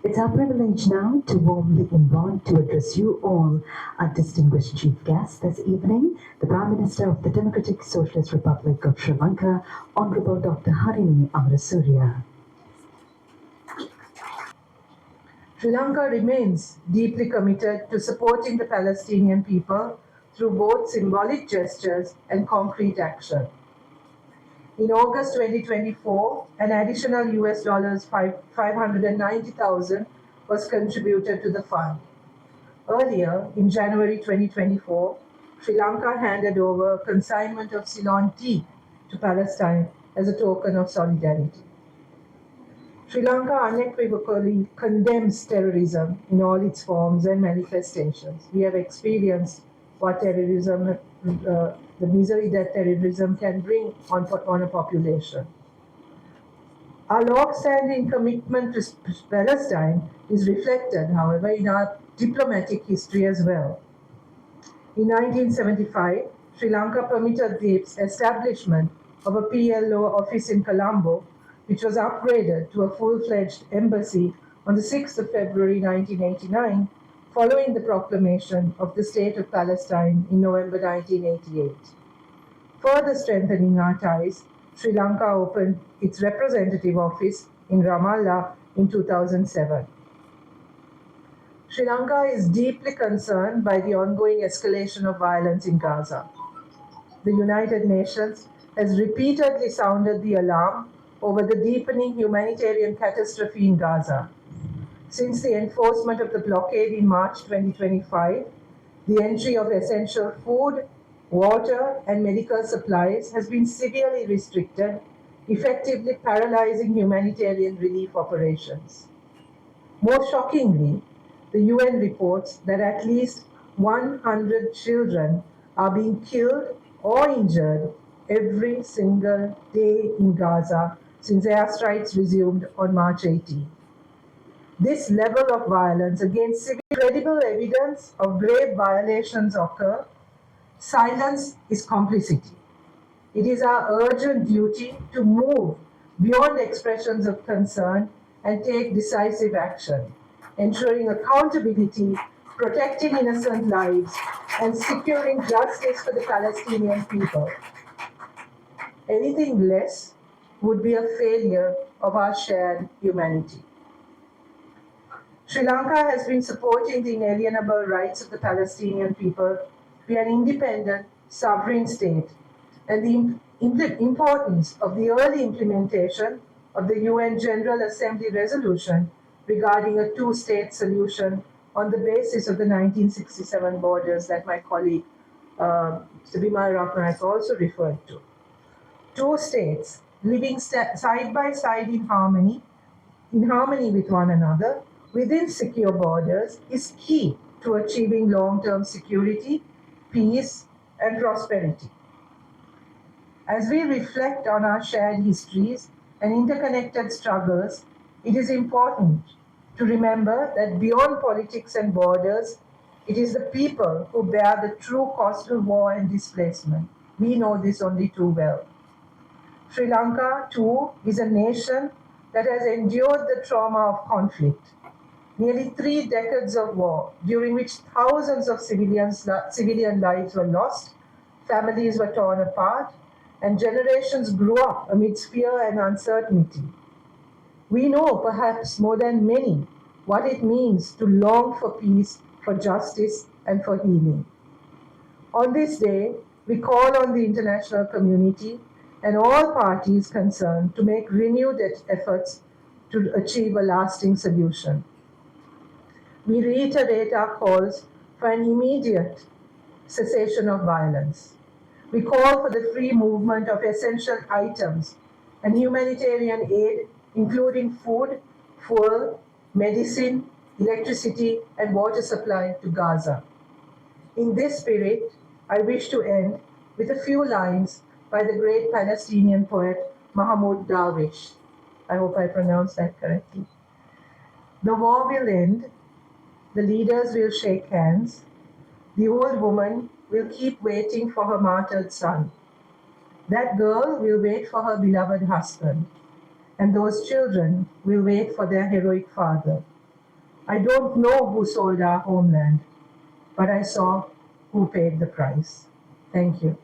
It's our privilege now to warmly invite to address you all, our distinguished chief guest this evening, the Prime Minister of the Democratic Socialist Republic of Sri Lanka, Honorable Dr. Harini Amarasuriya. Sri Lanka remains deeply committed to supporting the Palestinian people through both symbolic gestures and concrete action. In August 2024, an additional US dollars 590,000 was contributed to the fund. Earlier, in January 2024, Sri Lanka handed over a consignment of Ceylon tea to Palestine as a token of solidarity. Sri Lanka unequivocally condemns terrorism in all its forms and manifestations. We have experienced what terrorism, the misery that terrorism can bring on a population. Our long-standing commitment to Palestine is reflected, however, in our diplomatic history as well. In 1975, Sri Lanka permitted the establishment of a PLO office in Colombo, which was upgraded to a full-fledged embassy on the 6th of February 1989, following the proclamation of the State of Palestine in November 1988. Further strengthening our ties, Sri Lanka opened its representative office in Ramallah in 2007. Sri Lanka is deeply concerned by the ongoing escalation of violence in Gaza. The United Nations has repeatedly sounded the alarm over the deepening humanitarian catastrophe in Gaza. Since the enforcement of the blockade in March 2025, the entry of essential food, water, and medical supplies has been severely restricted, effectively paralyzing humanitarian relief operations. More shockingly, the UN reports that at least 100 children are being killed or injured every single day in Gaza since airstrikes resumed on March 18. This level of violence against civilians, credible evidence of grave violations occur. Silence is complicity. It is our urgent duty to move beyond expressions of concern and take decisive action, ensuring accountability, protecting innocent lives, and securing justice for the Palestinian people. Anything less would be a failure of our shared humanity. Sri Lanka has been supporting the inalienable rights of the Palestinian people to be an independent, sovereign state, and the importance of the early implementation of the UN General Assembly resolution regarding a two-state solution on the basis of the 1967 borders that my colleague Bimal Ratnayak also referred to. Two states living side by side in harmony with one another within secure borders is key to achieving long-term security, peace, and prosperity. As we reflect on our shared histories and interconnected struggles, it is important to remember that beyond politics and borders, it is the people who bear the true cost of war and displacement. We know this only too well. Sri Lanka, too, is a nation that has endured the trauma of conflict. Nearly 3 decades of war, during which thousands of civilian lives were lost, families were torn apart, and generations grew up amidst fear and uncertainty. We know, perhaps more than many, what it means to long for peace, for justice, and for healing. On this day, we call on the international community and all parties concerned to make renewed efforts to achieve a lasting solution. We reiterate our calls for an immediate cessation of violence. We call for the free movement of essential items and humanitarian aid, including food, fuel, medicine, electricity, and water supply to Gaza. In this spirit, I wish to end with a few lines by the great Palestinian poet Mahmoud Darwish. I hope I pronounced that correctly. The war will end, the leaders will shake hands, the old woman will keep waiting for her martyred son. That girl will wait for her beloved husband, and those children will wait for their heroic father. I don't know who sold our homeland, but I saw who paid the price. Thank you.